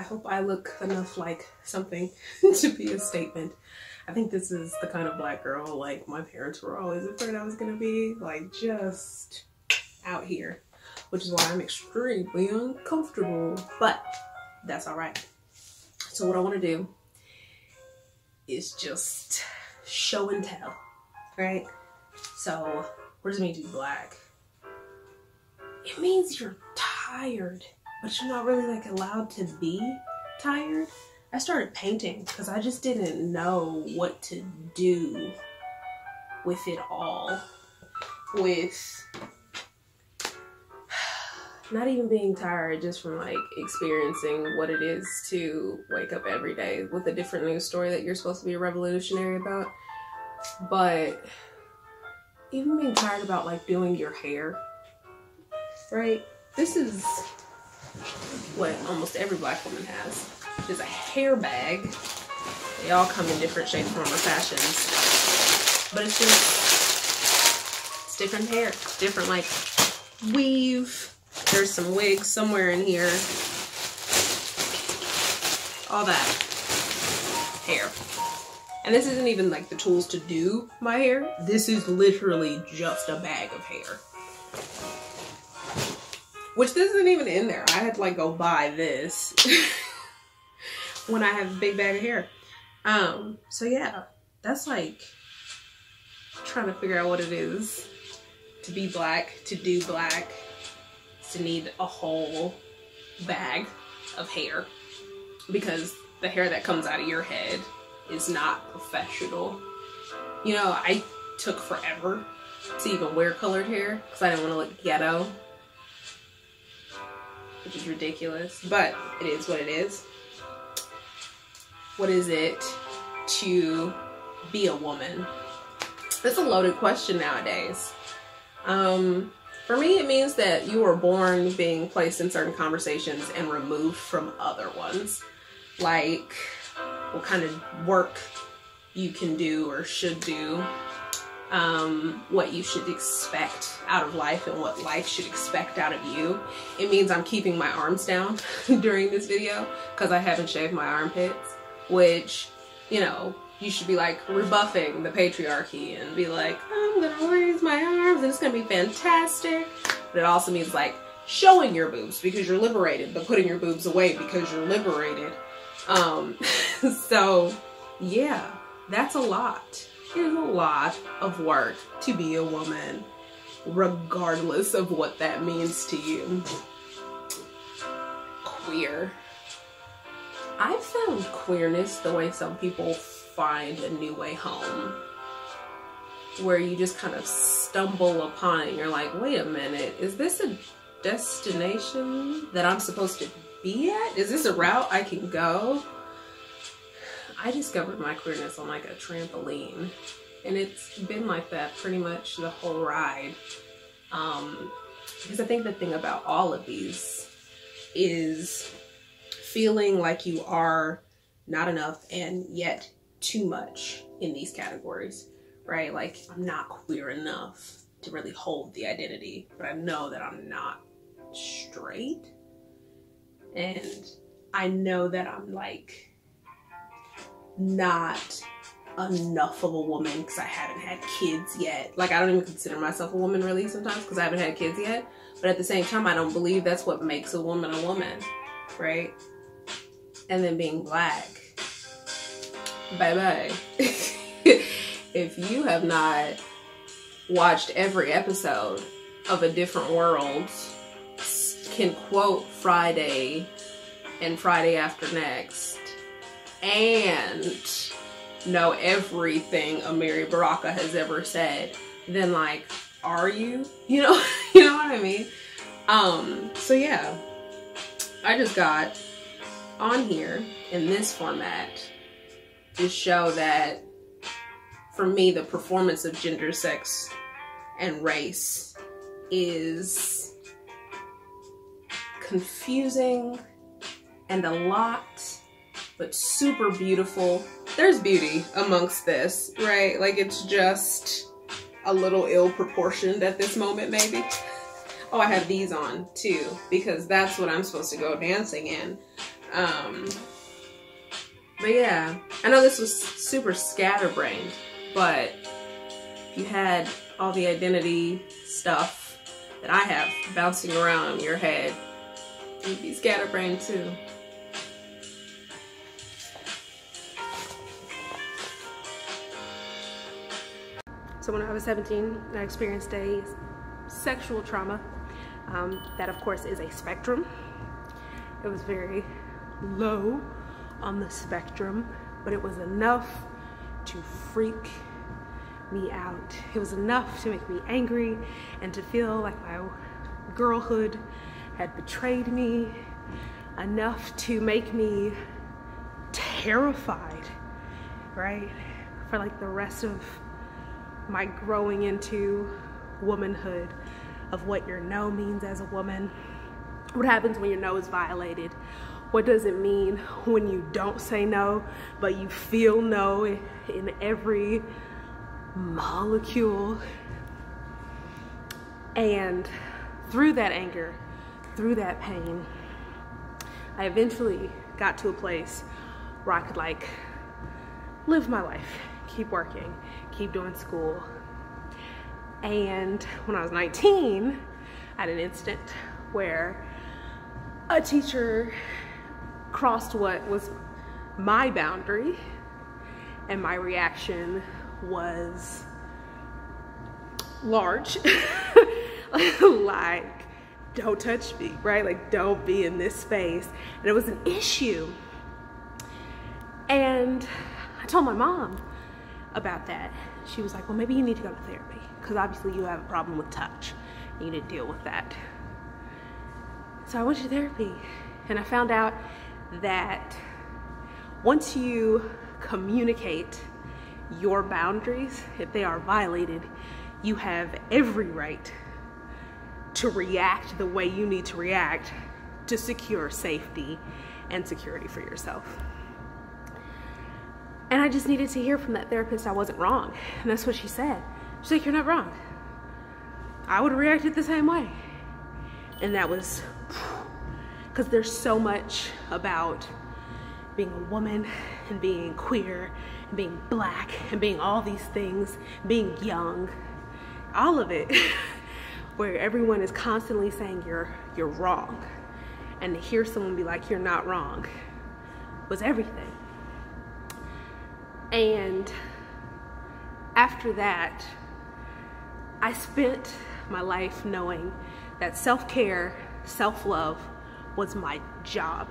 hope I look enough like something to be a statement. I think this is the kind of black girl like my parents were always afraid I was gonna be, like just out here, which is why I'm extremely uncomfortable, but that's all right. So what I want to do is just show and tell, right? So what does it mean to be black? It means you're tired, but you're not really like allowed to be tired. I started painting because I just didn't know what to do with it all. With not even being tired, just from like experiencing what it is to wake up every day with a different news story that you're supposed to be revolutionary about. But even being tired about like doing your hair, right? This is what almost every black woman has. Is a hair bag. They all come in different shapes, forms, or fashions. But it's different hair. It's different like weave. There's some wigs somewhere in here. All that hair. And this isn't even like the tools to do my hair. This is literally just a bag of hair. Which this isn't even in there. I had to like go buy this when I have a big bag of hair. So yeah, that's like trying to figure out what it is to be black, to do black, to need a whole bag of hair, because the hair that comes out of your head is not professional. You know, I took forever to even wear colored hair because I didn't want to look ghetto, which is ridiculous, but it is what it is. What is it to be a woman? That's a loaded question nowadays. For me, it means that you were born being placed in certain conversations and removed from other ones. Like what kind of work you can do or should do, what you should expect out of life and what life should expect out of you. It means I'm keeping my arms down during this video because I haven't shaved my armpits, which, you know, you should be like rebuffing the patriarchy and be like, I'm gonna raise my arms and it's gonna be fantastic. But it also means like showing your boobs because you're liberated, but putting your boobs away because you're liberated. So yeah, that's a lot. It is a lot of work to be a woman, regardless of what that means to you. Queer. I found queerness the way some people find a new way home, where you just kind of stumble upon it and you're like, wait a minute, is this a destination that I'm supposed to be at? Is this a route I can go? I discovered my queerness on like a trampoline, and it's been like that pretty much the whole ride. Because I think the thing about all of these is feeling like you are not enough and yet too much in these categories, right? Like, I'm not queer enough to really hold the identity, but I know that I'm not straight, and I know that I'm like not enough of a woman because I haven't had kids yet. Like, I don't even consider myself a woman really sometimes because I haven't had kids yet, but at the same time I don't believe that's what makes a woman, right? And then being black, bye-bye. If you have not watched every episode of A Different World, can quote Friday and Friday After Next, and know everything Amiri Baraka has ever said, then like, are you? You know what I mean? So yeah, I just got on here in this format to show that for me, the performance of gender, sex, and race is confusing and a lot, but super beautiful. There's beauty amongst this, right? Like, it's just a little ill-proportioned at this moment, maybe. Oh, I have these on too, because that's what I'm supposed to go dancing in. But yeah, I know this was super scatterbrained, but you had all the identity stuff that I have bouncing around in your head, you'd be scatterbrained too. So when I was 17, I experienced a sexual trauma. That of course is a spectrum. It was very low on the spectrum, but it was enough to freak me out. It was enough to make me angry and to feel like my girlhood had betrayed me, enough to make me terrified, right? For like the rest of my growing into womanhood, of what your no means as a woman. What happens when your no is violated? What does it mean when you don't say no, but you feel no in every molecule? And through that anger, through that pain, I eventually got to a place where I could like live my life, keep working, keep doing school. And when I was 19, I had an incident where a teacher crossed what was my boundary, and my reaction was large. Like, don't touch me, right? Like, don't be in this space. And it was an issue. And I told my mom about that. She was like, well, maybe you need to go to therapy, because obviously you have a problem with touch. You need to deal with that. So I went to therapy, and I found out that once you communicate your boundaries, if they are violated, you have every right to react the way you need to react to secure safety and security for yourself. And I just needed to hear from that therapist I wasn't wrong. And that's what she said. She's like, you're not wrong. I would have reacted the same way. And that was, because there's so much about being a woman and being queer and being black and being all these things, being young, all of it, where everyone is constantly saying you're wrong. And to hear someone be like, you're not wrong, was everything. And after that, I spent my life knowing that self-care, self-love was my job.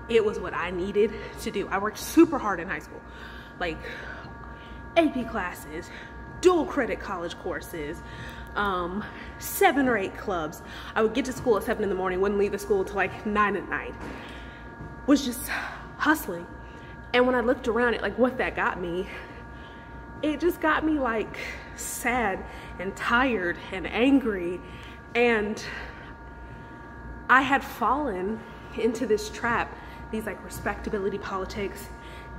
It was what I needed to do. I worked super hard in high school, like AP classes, dual credit college courses, 7 or 8 clubs. I would get to school at 7 in the morning, wouldn't leave the school until like 9 at night. Was just hustling. And when I looked around at like what that got me, it just got me like sad and tired and angry. And I had fallen into this trap, these like respectability politics,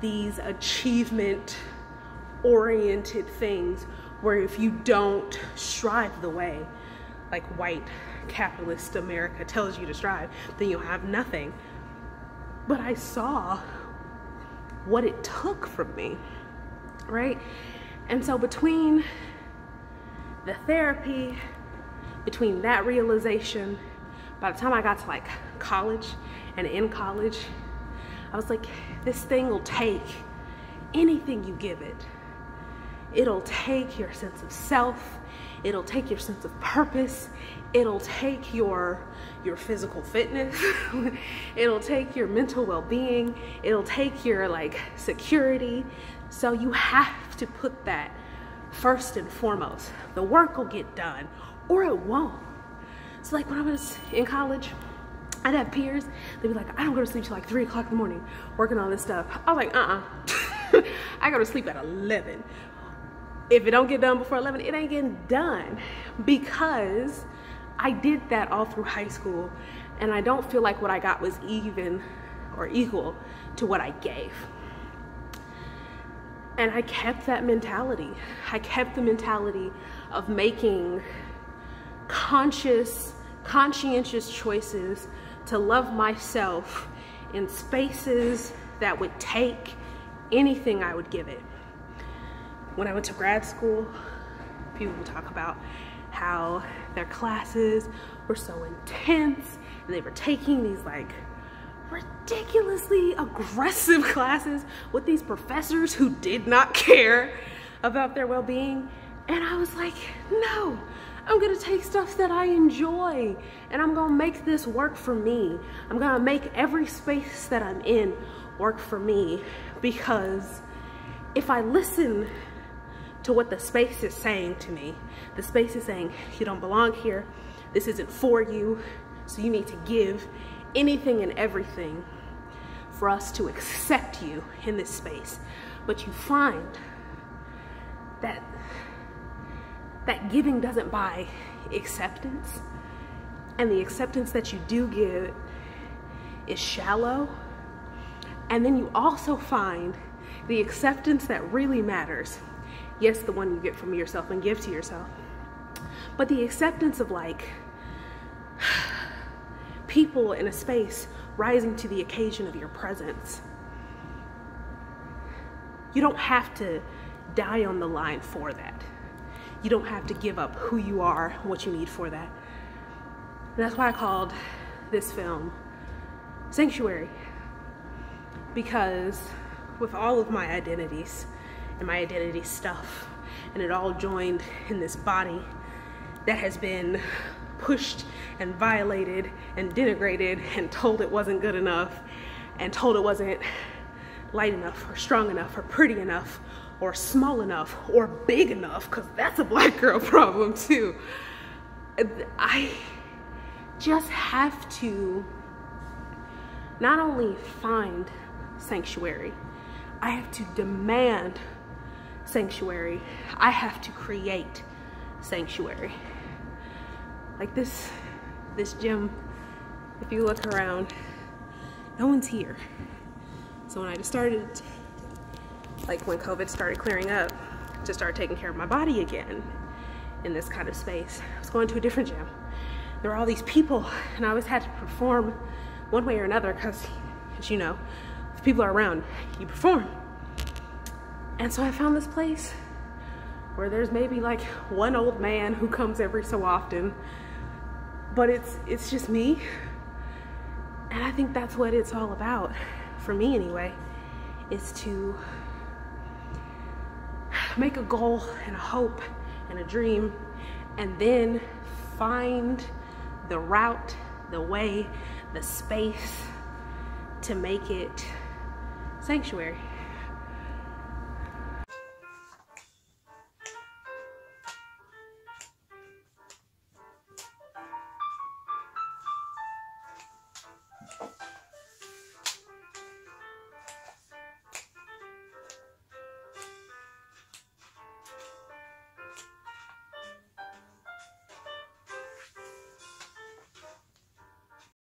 these achievement oriented things where if you don't strive the way like white capitalist America tells you to strive, then you'll have nothing. But I saw what it took from me, right? And so between the therapy, between that realization, by the time I got to like college and in college, I was like, this thing will take anything you give it. It'll take your sense of self. It'll take your sense of purpose. It'll take your physical fitness. It'll take your mental well-being. It'll take your like security. So you have to put that first and foremost. The work will get done or it won't. So like when I was in college, I'd have peers, they'd be like, I don't go to sleep till like 3 o'clock in the morning working on this stuff. I was like, I go to sleep at 11. If it don't get done before 11, it ain't getting done, because I did that all through high school, and I don't feel like what I got was even or equal to what I gave. And I kept that mentality. I kept the mentality of making conscientious choices to love myself in spaces that would take anything I would give it. When I went to grad school, people would talk about how their classes were so intense and they were taking these like ridiculously aggressive classes with these professors who did not care about their well-being. And I was like, no, I'm gonna take stuff that I enjoy and I'm gonna make this work for me. I'm gonna make every space that I'm in work for me, because if I listen to what the space is saying to me, the space is saying, you don't belong here, this isn't for you, so you need to give anything and everything for us to accept you in this space. But you find that giving doesn't buy acceptance, and the acceptance that you do give is shallow. And then you also find the acceptance that really matters, yes, the one you get from yourself and give to yourself, but the acceptance of like people in a space rising to the occasion of your presence. You don't have to die on the line for that. You don't have to give up who you are, what you need for that. And that's why I called this film Sanctuary, because with all of my identities and my identity stuff, and it all joined in this body that has been pushed and violated and denigrated and told it wasn't good enough and told it wasn't light enough or strong enough or pretty enough or small enough or big enough, because that's a Black girl problem too. I just have to not only find sanctuary, I have to demand sanctuary. I have to create sanctuary. Like this gym, if you look around, no one's here. So when I just started, like when COVID started clearing up, to start taking care of my body again in this kind of space, I was going to a different gym. There were all these people and I always had to perform one way or another, because as you know, if people are around, you perform. And so I found this place where there's maybe like one old man who comes every so often, but it's just me. And I think that's what it's all about, for me anyway, is to make a goal and a hope and a dream, and then find the route, the way, the space to make it sanctuary.